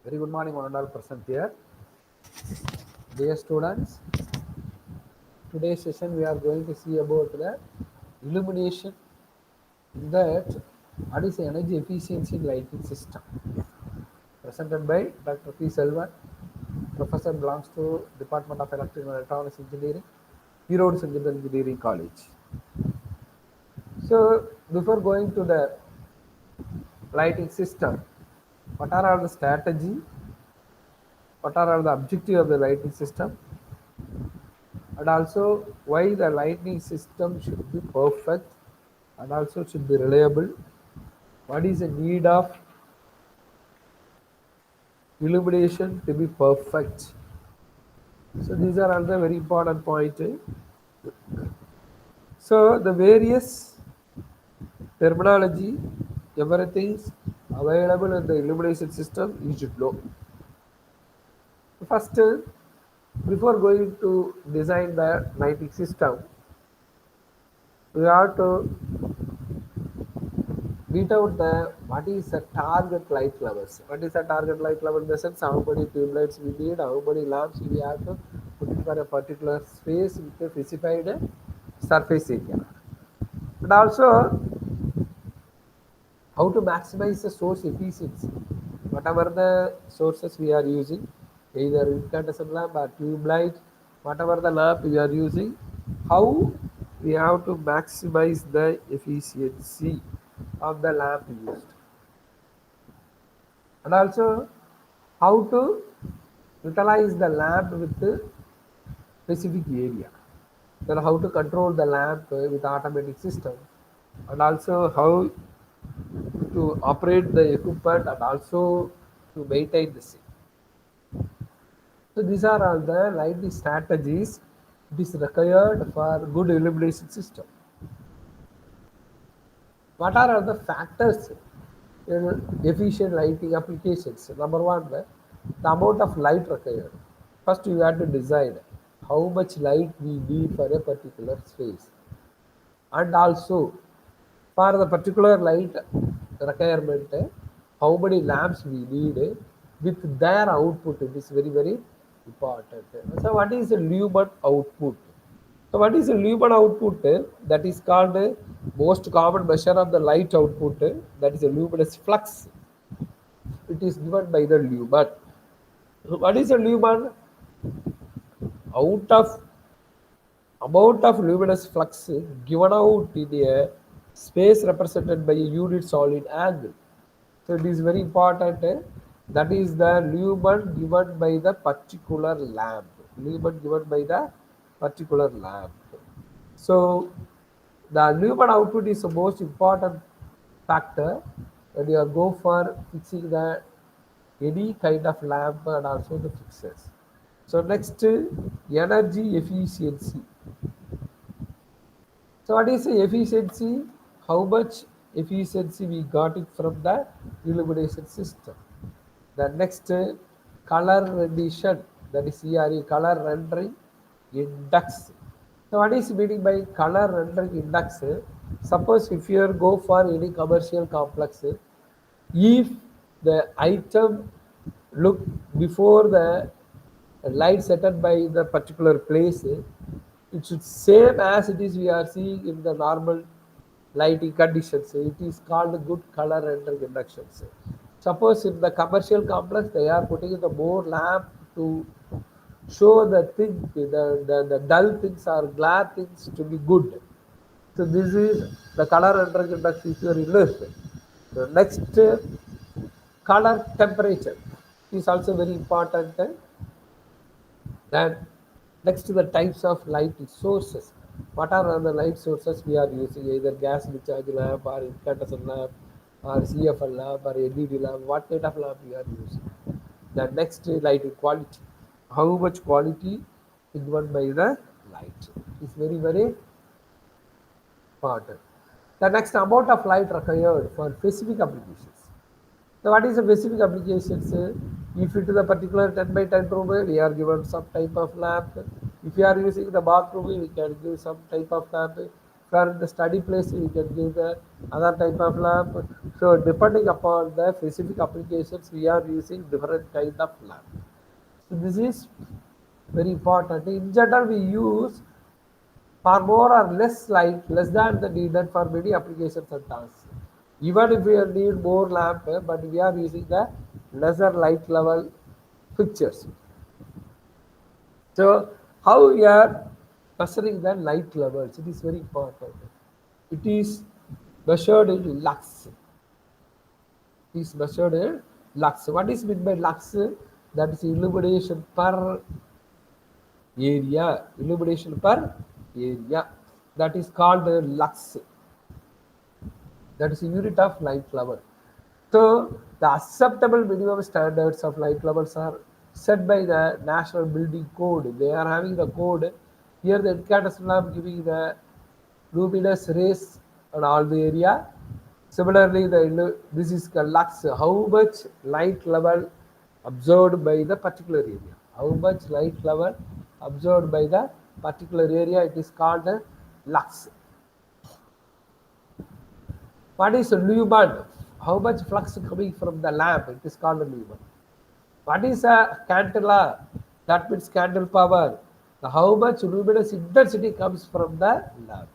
Very good morning, one and all present here. Dear students, today's session we are going to see about the illumination that what is the energy efficiency lighting system. Presented by Dr. P. Selvan. Professor belongs to Department of Electrical and Electronics Engineering, Erode Central Engineering College. So, before going to the lighting system, what are all the strategy? What are all the objective of the lighting system? And also why the lighting system should be perfect and also should be reliable. What is the need of illumination to be perfect? So these are all the very important points. So the various terminology, everything is available in the illumination system you should know. First, before going to design the lighting system, we have to beat out the what is the target light levels. What is the target light level? In the sense, how many tube lights we need, how many lamps we have to put it for a particular space with a specified surface area. And also how to maximize the source efficiency. Whatever the sources we are using, either incandescent lamp or tube light, whatever the lamp we are using, how we have to maximize the efficiency of the lamp used. And also how to utilize the lamp with the specific area. Then how to control the lamp with automatic system, and also how to operate the equipment and also to maintain the same. So these are all the lighting strategies it is required for good illumination system. What are other factors in efficient lighting applications? Number one, the amount of light required. First, you have to decide how much light we need for a particular space, and also for the particular light requirement, how many lamps we need with their output. It is very, very important. So, what is the lumen output? So what is the lumen output? That is called most common measure of the light output. That is a luminous flux. It is given by the lumen. So what is a lumen? Out of amount of luminous flux given out in a space represented by a unit solid angle. So it is very important. That is the lumen given by the particular lamp. Lumen given by the particular lamp. So the lumen output is the most important factor when you go for fixing the any kind of lamp and also the fixtures. So next, energy efficiency. So what is the efficiency? How much efficiency we got it from the illumination system. The next, color rendition, that is CRE, color rendering index. So what is meaning by color rendering index? Suppose if you go for any commercial complex, if the item look before the light set up by the particular place, it should same as it is we are seeing in the normal lighting conditions. It is called good color rendering inductions. Suppose in the commercial complex they are putting in the more lamp to show the thing, the dull things or glare things to be good. So this is the color rendering index is your illustration. The next, color temperature is also very important. Then next to the types of light sources. What are the light sources we are using? Either gas discharge lamp or incandescent lamp or CFL lamp or LED lamp. What kind of lamp we are using? The next, light quality. How much quality is given by the light is very, very important. The next, amount of light required for specific applications. So what is the specific applications? If it is a particular 10 by 10 room, we are given some type of lamp. If you are using the bathroom, we can give some type of lamp. For the study place, we can give the other type of lamp. So depending upon the specific applications, we are using different kind of lamp. So this is very important. In general, we use for more or less light, less than the needed for many applications and tasks. Even if we need more lamp, but we are using the lesser light level fixtures. So how we are measuring the light levels? It is very important. It is measured in lux. It is measured in lux. What is meant by lux? That is illumination per area. Illumination per area. That is called lux. That is a unit of light level. So the acceptable minimum standards of light levels are set by the National Building Code. They are having the code. Here the incandescent lamp giving the luminous rays on all the area. Similarly, this is the lux. How much light level absorbed by the particular area? How much light level absorbed by the particular area? It is called lux. What is lumen? How much flux coming from the lamp? It is called a lumen. What is a candela? That means candle power. How much luminous intensity comes from the lamp?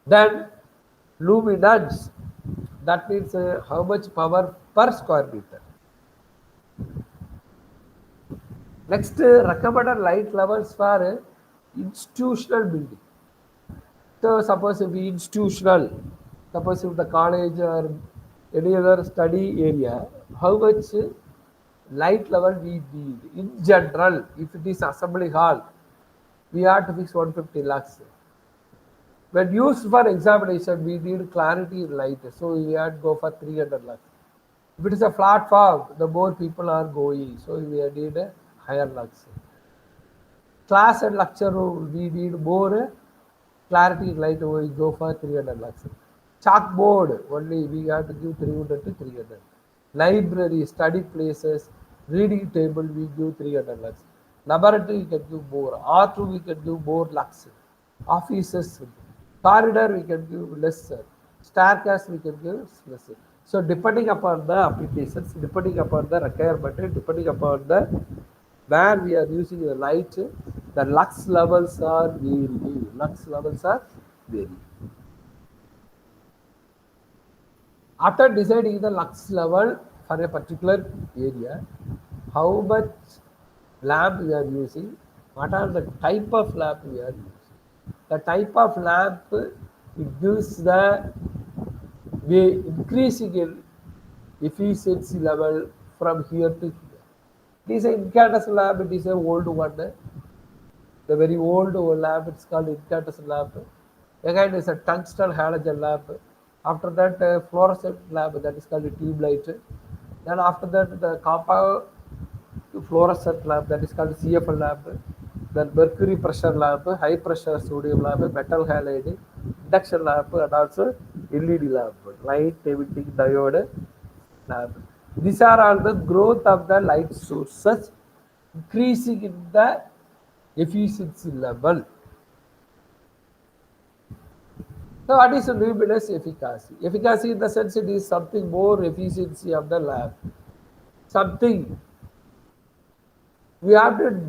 Then luminance. That means how much power per square meter. Next, recommended light levels for institutional building. So suppose if we institutional, suppose if the college or any other study area, how much light level we need? In general, if it is assembly hall, we have to fix 150 lux. When used for examination, we need clarity in light, so we have to go for 300 lux. If it is a flat form, the more people are going, so we need a higher lux. Class and lecture room, we need more clarity in light, we go for 300 lux. Chalkboard, only we have to give 300 to 300. Library, study places, reading table, we give 300 lux. Laboratory, we can give more. Art room, we can give more lux. Offices, corridor, we can give lesser. Staircase, we can give lesser. So depending upon the applications, depending upon the requirement, depending upon the where we are using the light, the lux levels are varying. Lux levels are varying. After deciding the lux level for a particular area, how much lamp we are using, what are the type of lamp we are using. The type of lamp, it gives the way increasing in efficiency level from here to here. It is an incandescent lamp, it is an old one. The very old lamp, it's called incandescent lamp. Again, it's a tungsten halogen lamp. After that, fluorescent lamp, that is called a tube light. Then after that, the copper fluorescent lamp, that is called CFL lamp. Then mercury pressure lamp, high pressure sodium lamp, metal halide, induction lamp, and also LED lamp, light emitting diode lamp. These are all the growth of the light sources, increasing in the efficiency level. So what is luminous efficacy? Efficacy in the sense it is something more efficiency of the lamp. Something we have to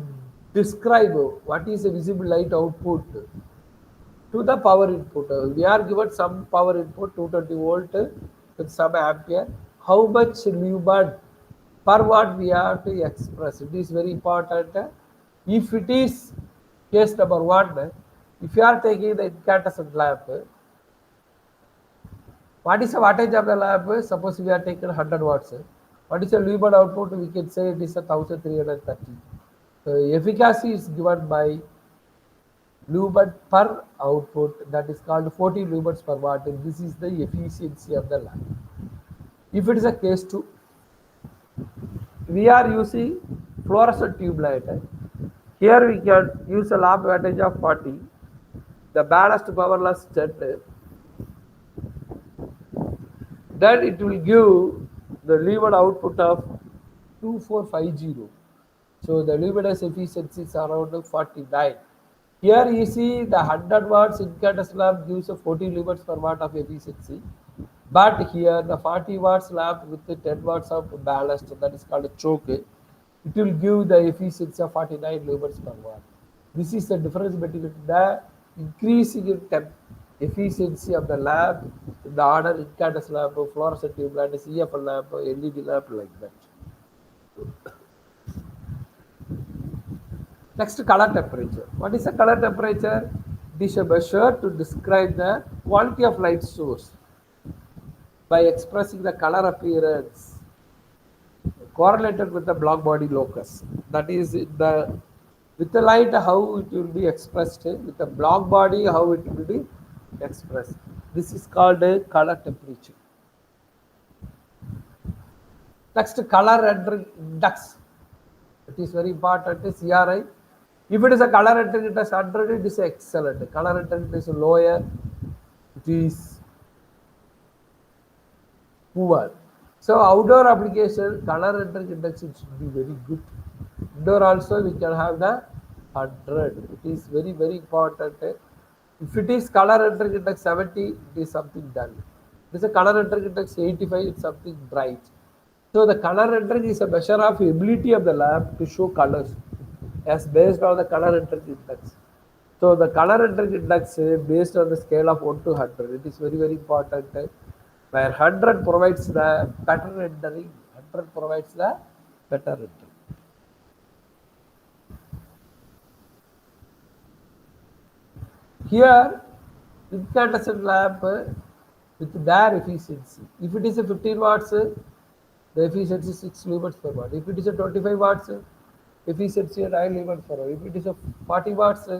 describe what is a visible light output to the power input. We are given some power input 220 volt with some ampere. How much lumen per watt we have to express? It is very important. If it is case number 1, if you are taking the incandescent lamp, what is the wattage of the lamp? Suppose we are taking 100 watts. What is the lumen output? We can say it is 1330. Efficacy is given by lumen per output, that is called 40 lumens per watt. This is the efficiency of the lamp. If it is a case 2, we are using fluorescent tube light. Here we can use a lamp wattage of 40. The ballast powerless jet, then it will give the lumen output of 2450. So the luminous efficiency is around 49. Here you see the 100 watts incandescent lamp gives a 40 lumens per watt of efficiency. But here the 40 watts lamp with the 10 watts of ballast, that is called a choke, it will give the efficiency of 49 lumens per watt. This is the difference between the increasing in efficiency of the lamp, the order incandescent lamp, fluorescent tube lamp, EFL lamp, LED lamp, like that. Next, color temperature. What is the color temperature? It is a measure to describe the quality of light source by expressing the color appearance correlated with the black body locus. That is the with the light how it will be expressed, with the black body how it will be expressed. This is called a color temperature. Next, color entering index. It is very important. CRI. If it is a color entering index 100, it is excellent. Color entering index is lower, it is poor. So outdoor application, color entering index should be very good. Indoor also we can have the 100. It is very important. If it is color entering index 70, it is something dull. If it is a color entering index 85, it's something bright. So the color rendering is a measure of ability of the lamp to show colors as based on the color rendering index. So the color rendering index based on the scale of 1 to 100. It is very important. Where 100 provides the better rendering, 100 provides the better rendering. Here, incandescent lamp with their efficiency. If it is a 15 watts, the efficiency is 6 lumens per watt. If it is a 25 watts, efficiency is 9 lumens per watt. If it is a 40 watts,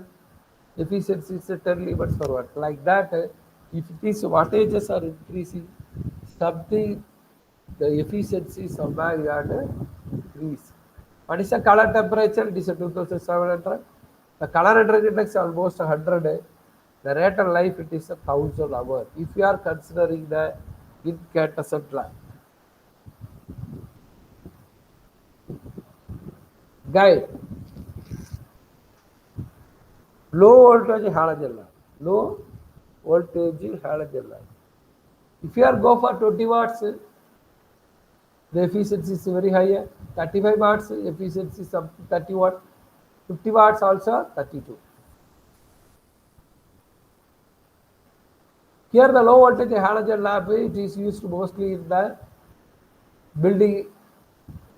efficiency is 10 lumens per watt. Like that, if it is wattages are increasing, something the efficiency somewhere you have to increase. What is the color temperature? It is a 2700. The color rendering index is almost 100. The rate of life it is 1000 hours. If you are considering the incandescent lamp. Guide. Low voltage halogen lamp. Low voltage halogen lamp. If you are go for 20 watts, the efficiency is very high. 35 watts efficiency is 30 watt. 50 watts also 32. Here the low voltage halogen lamp it is used mostly in the building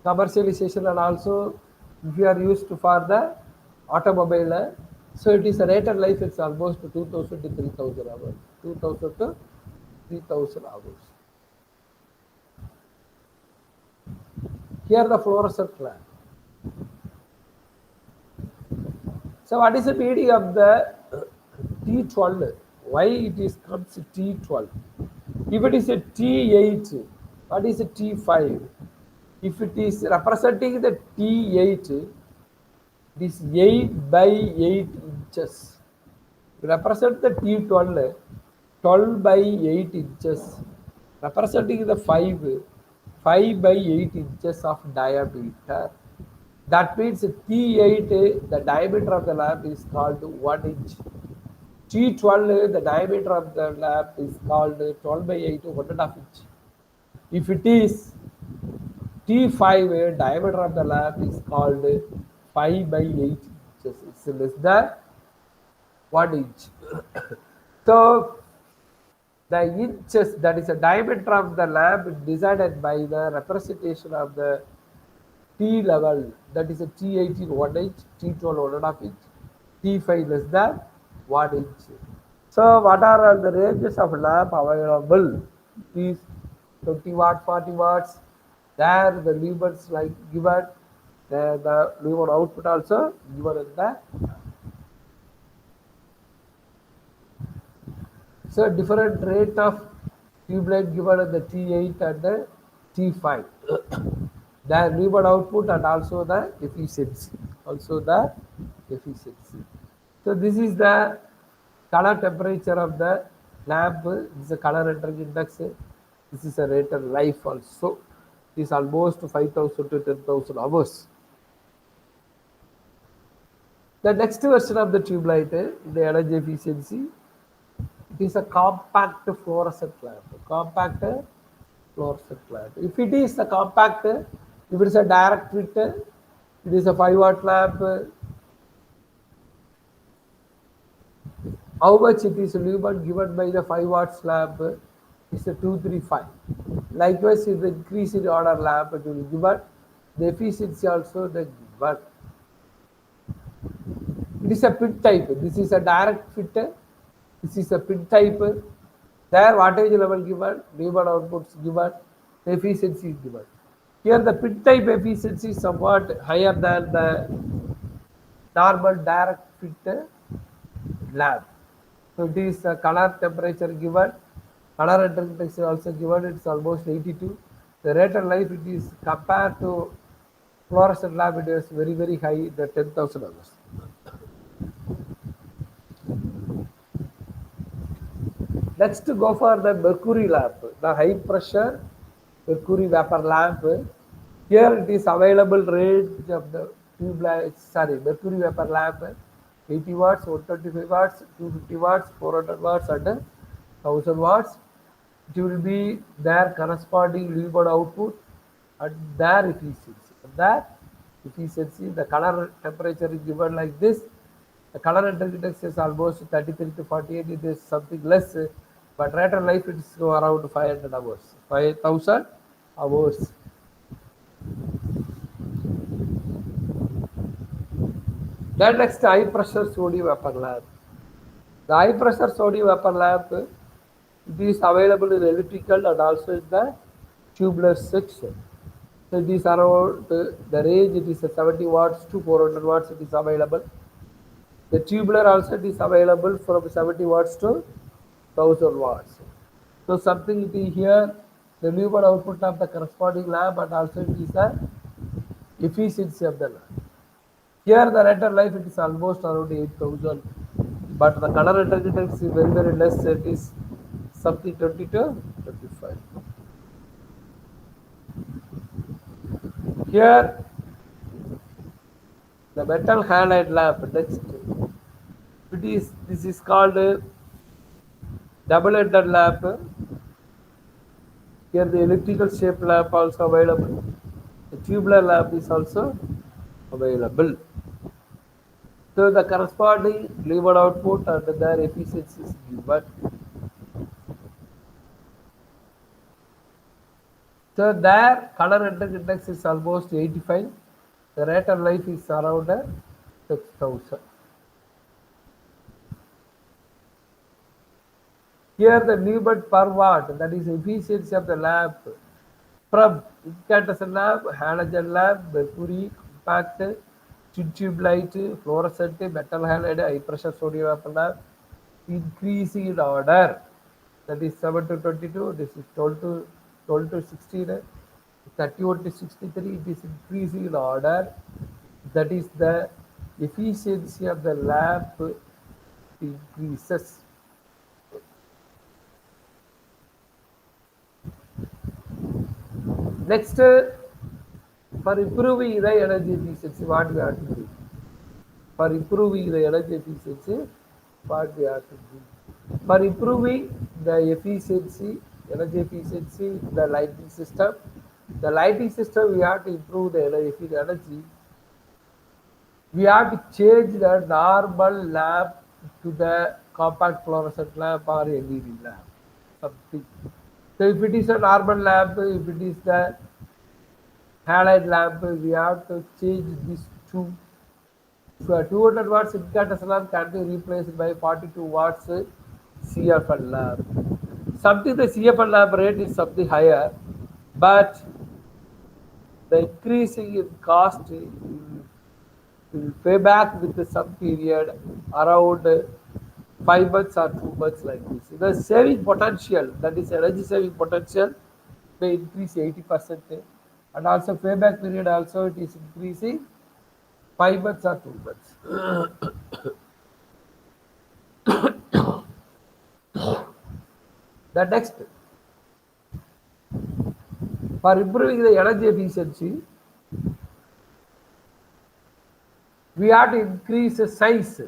commercialization and also if you are used for the automobile. So it is a rated life, it's almost 2000 to 3000 hours. 2000 to 3000 hours. Here the fluorescent lamp. So what is the meaning of the T12? Why it is comes T12? If it is a T8, what is a T5? If it is representing the T8, it is 8 by 8 inches. Represent the T12, 12 by 8 inches. Representing the 5 by 8 inches of diameter. That means T8, the diameter of the lamp is called 1 inch. T12, the diameter of the lamp is called 12 by 8, 1.5 inch. If it is T5, diameter of the lamp is called 5 by 8 inches. It's less than 1 inch. So, the inches, that is the diameter of the lamp decided by the representation of the T level, that is a T18 1 inch, T12 1.5 inch, T5 less than 1 inch. So what are the ranges of lamp available? It is 20 watt, 40 watts. There the lumens like given, the lumen output also given in the. So different rate of tube light given in the T8 and the T5. The lumen output and also the efficiency. So this is the color temperature of the lamp. This is a color entering index. This is a rated life also. It is almost 5000 to 10,000 hours. The next version of the tube light, the energy efficiency, it is a compact fluorescent lamp. Compact fluorescent lamp. If it is a compact, if it is a direct fit, it is a 5-watt lamp. How much it is lumen given by the 5 watts lamp is a 235. Likewise, if the increase in order lamp, it will be given. The efficiency also the given. It is a pin type. This is a direct fit. This is a pin type. There wattage level given, Newman outputs given, the efficiency is given. Here the pin type efficiency is somewhat higher than the normal direct fit lamp. So it is color temperature given, color index is also given, it's almost 82. The rate of life it is compared to fluorescent lamp, it is very, very high, the 10,000 hours. Next, go for the mercury lamp, the high pressure mercury vapor lamp. Here it is available range of the tube light, mercury vapor lamp, 80 watts, 125 watts, 250 watts, 400 watts, and 1000 watts. It will be their corresponding lumen output and their efficiency. That efficiency, the color temperature is given like this. The color index is almost 33 to 48. It is something less, but rate of life it is around 500 hours, 5,000 hours. Then next, high pressure sodium vapor lamp. The high pressure sodium vapor lamp, it is available in electrical and also in the tubular section. So it is around the range, it is 70 watts to 400 watts, it is available. The tubular also it is available from 70 watts to 1000 watts. So something it is here, the lumen output of the corresponding lamp, and also it is the efficiency of the lamp. Here the rate of life it is almost around 8000, but the color index is very, very less, it is something 20 to 25. Here the metal halide lamp, next, this is called double-ended lamp. Here the elliptical shaped lamp also available. The tubular lamp is also available. So the corresponding lumen output and their efficiency is given. So their color index is almost 85. The rate of life is around 6,000. Here the lumen per watt, that is efficiency of the lamp from incandescent lamp, halogen lamp, mercury, compact, tube light, fluorescent, metal halide, high pressure sodium vapor lamp, increasing in order. That is 7 to 22, this is 12 to 16, 31 to 63, it is increasing in order. That is the efficiency of the lamp increases. Next, for improving the energy efficiency, what we have to do? For improving the energy efficiency, what we have to do? For improving the efficiency, energy efficiency, the lighting system, we have to improve the energy. We have to change the normal lamp to the compact fluorescent lamp or LED lamp, something. So if it is a normal lamp, if it is the halide lamp, we have to change these two. So 200 watts incandescent lamp can be replaced by 42 watts CFL lamp. Something the CFL lamp rate is something higher, but the increasing in cost will pay back with some period around 5 months or 2 months like this. The saving potential, that is energy saving potential, may increase 80%, and also payback period also it is increasing 5 months or 2 months. The next, for improving the energy efficiency, we have to increase the size.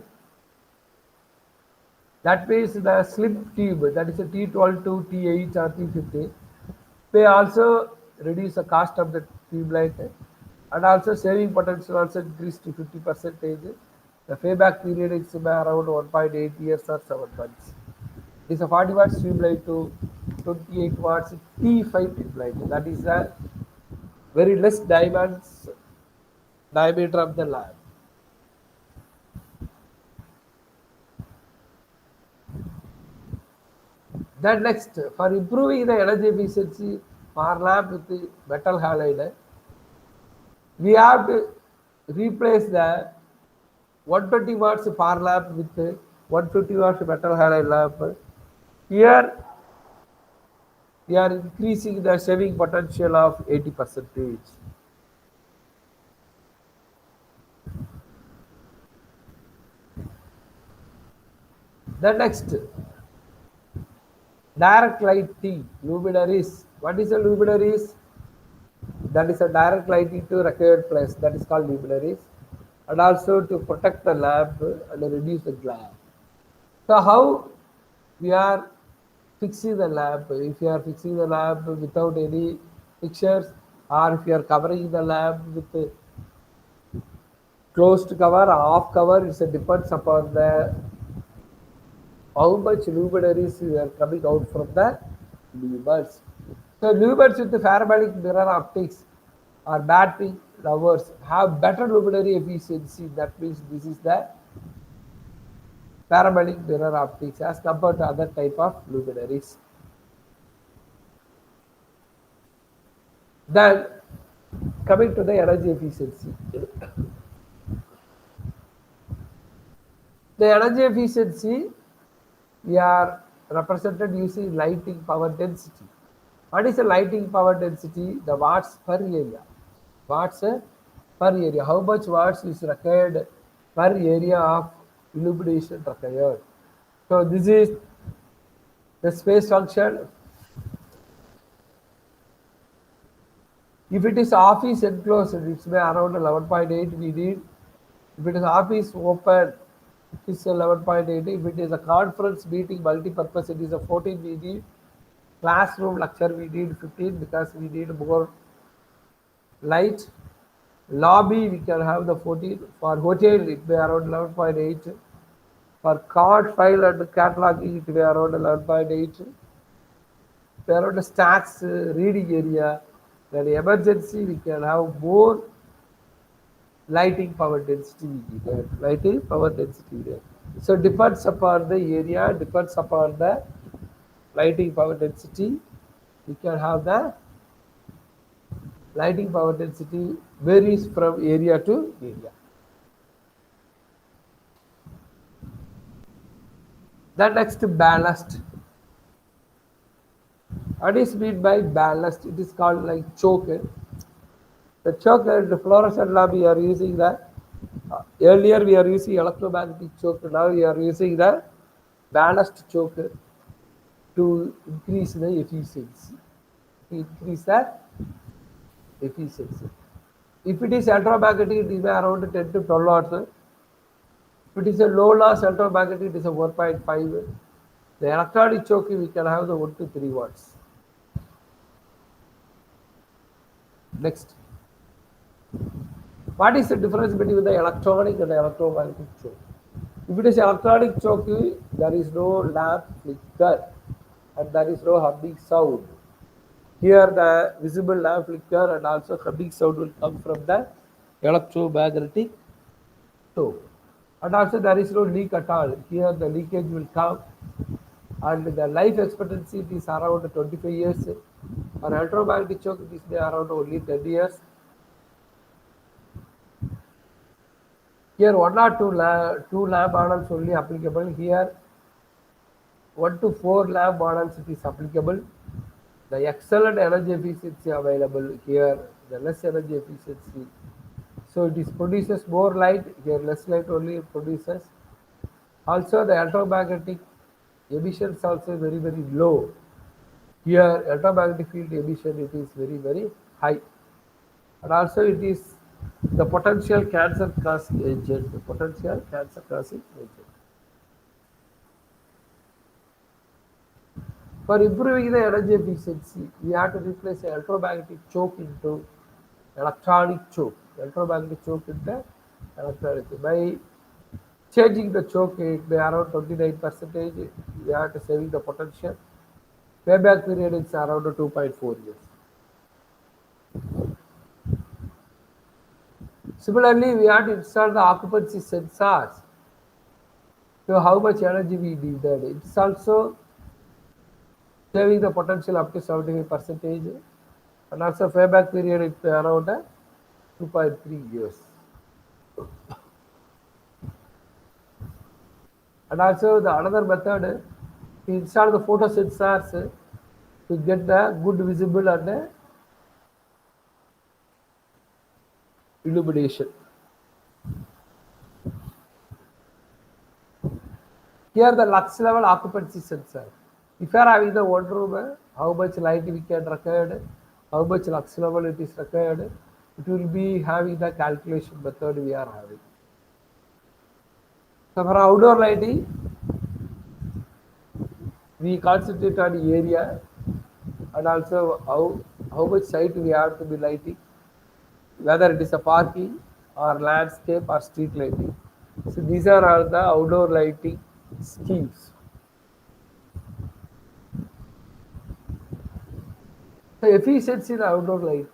That means the slim tube, that is a T12 to T8 or T50, may also reduce the cost of the tube light, and also saving potential also increase to 50%. The payback period is around 1.8 years or 7 months. It is a 40 watts tube light to 28 watts T5 tube light. That is a very less diameter of the lamp. Then next, for improving the energy efficiency for lamp with the metal halide, we have to replace the 120 watts power lamp with 150 watts metal halide lamp. Here we are increasing the saving potential of 80%. The next, direct lighting luminaries. What is a luminaries? That is a direct lighting to required place. That is called luminaries, and also to protect the lamp and reduce the glare. So how we are fixing the lamp? If you are fixing the lamp without any fixtures, or if you are covering the lamp with a closed cover or off cover, it depends upon the how much luminaries you are coming out from the lumens. So lumens with the parabolic mirror optics or battery lovers have better luminary efficiency. That means this is the parabolic mirror optics as compared to other type of luminaries. Then coming to the energy efficiency. The energy efficiency we are represented using lighting power density. What is the lighting power density? The watts per area. Watts per area. How much watts is required per area of illumination required? So this is the space function. If it is office enclosed, it's around 11.8 we need. If it is office open, it is 11.8. If it is a conference meeting multi-purpose, it is a 14 we need. Classroom lecture we need 15 because we need more light. Lobby we can have the 14. For hotel it may around 11.8. For card file and cataloging it may around 11.8. Around the stats reading area, then emergency we can have more lighting power density there. Lighting power density there. So depends upon the area, depends upon the lighting power density. We can have the lighting power density varies from area to area. The next, ballast. What is meant by ballast? It is called like choker. The choker, the fluorescent lamp, we are using the earlier we are using electromagnetic choker. Now we are using the ballast choker to increase the efficiency. Increase the efficiency. If it is electromagnetic, it is around 10 to 12 watts. If it is a low loss electromagnetic, it is a 1.5. The electronic choker, we can have the 1 to 3 watts. Next. What is the difference between the electronic and the electromagnetic choke? If it is electronic choke, there is no lamp flicker and there is no humming sound. Here the visible lamp flicker and also humming sound will come from the electromagnetic choke. And also there is no leak at all. Here the leakage will come and the life expectancy is around 25 years. For electromagnetic choke it is around only 10 years. Here one or two lamp models only applicable. Here 1 to 4 lamp models it is applicable. The excellent energy efficiency available here, the less energy efficiency. So it is produces more light, here less light only it produces. Also the electromagnetic emissions also very low. Here electromagnetic field emission it is very high. And also it is the potential cancer causing agent. The potential cancer causing agent. For improving the energy efficiency, we have to replace the electromagnetic choke into electronic choke. Electromagnetic choke into electronic. By changing the choke it by around 29%, we have to saving the potential. Payback period is around 2.4 years. Similarly, we have to install the occupancy sensors to how much energy we needed. It's also saving the potential up to 75%, and also payback period is around 2.3 years. And also the another method to install the photo sensors to get the good visible and illumination. Here the lux level occupancy sensor. If you are having the one room, how much light we can record, how much lux level it is required, it will be having the calculation method we are having. So for outdoor lighting, we concentrate on area and also how much site we have to be lighting, whether it is a parking or landscape or street lighting. So these are all the outdoor lighting schemes. So efficiency in outdoor lighting.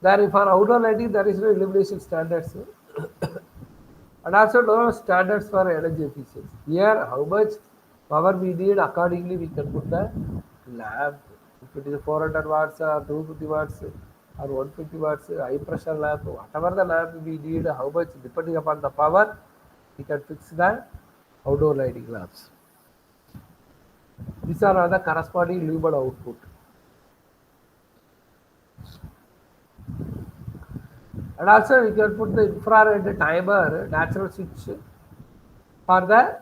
There for outdoor lighting there is no illumination standards and also no standards for energy efficiency. Here how much power we need accordingly we can put the lamp. If it is 400 watts or 250 watts or 150 watts high pressure lamp, whatever the lamp we need, how much depending upon the power, we can fix the outdoor lighting lamps. These are the corresponding lumen output. And also we can put the infrared timer natural switch for the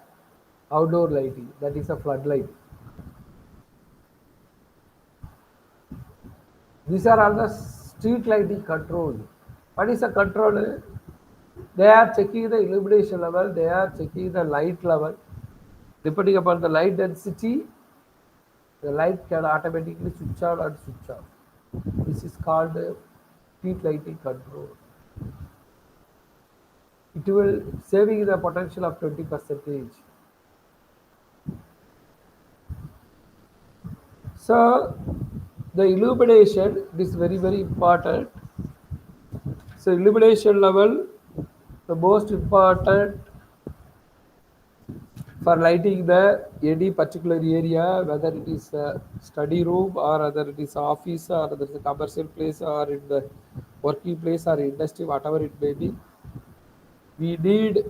outdoor lighting, that is a floodlight. These are all the street lighting control. What is a control? They are checking the illumination level, they are checking the light level. Depending upon the light density, the light can automatically switch on and switch off. This is called street lighting control. It will saving the potential of 20%. So the illumination is very important. So illumination level, the most important for lighting the any particular area, whether it is a study room or whether it is office or whether it is a commercial place or in the working place or industry, whatever it may be, we need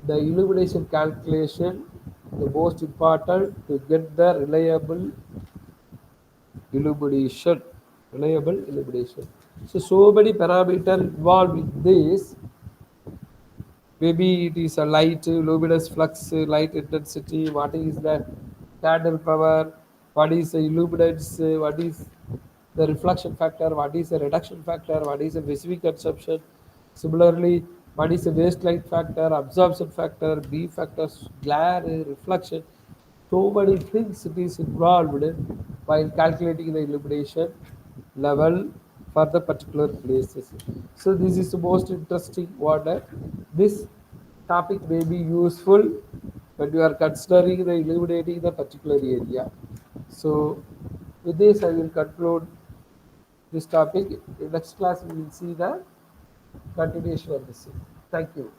the illumination calculation, the most important to get the illumination, reliable illumination. So many parameters involved with this. Maybe it is a light, luminous flux, light intensity, what is the candle power, what is the illuminance, what is the reflection factor, what is the reduction factor, what is the specific consumption. Similarly, what is the waste light factor, absorption factor, B factors, glare, reflection. So many things it is involved while calculating the illumination level for the particular places. So this is the most interesting one. This topic may be useful when you are considering the illuminating the particular area. So with this I will conclude this topic. In next class we will see the continuation of this. Thank you.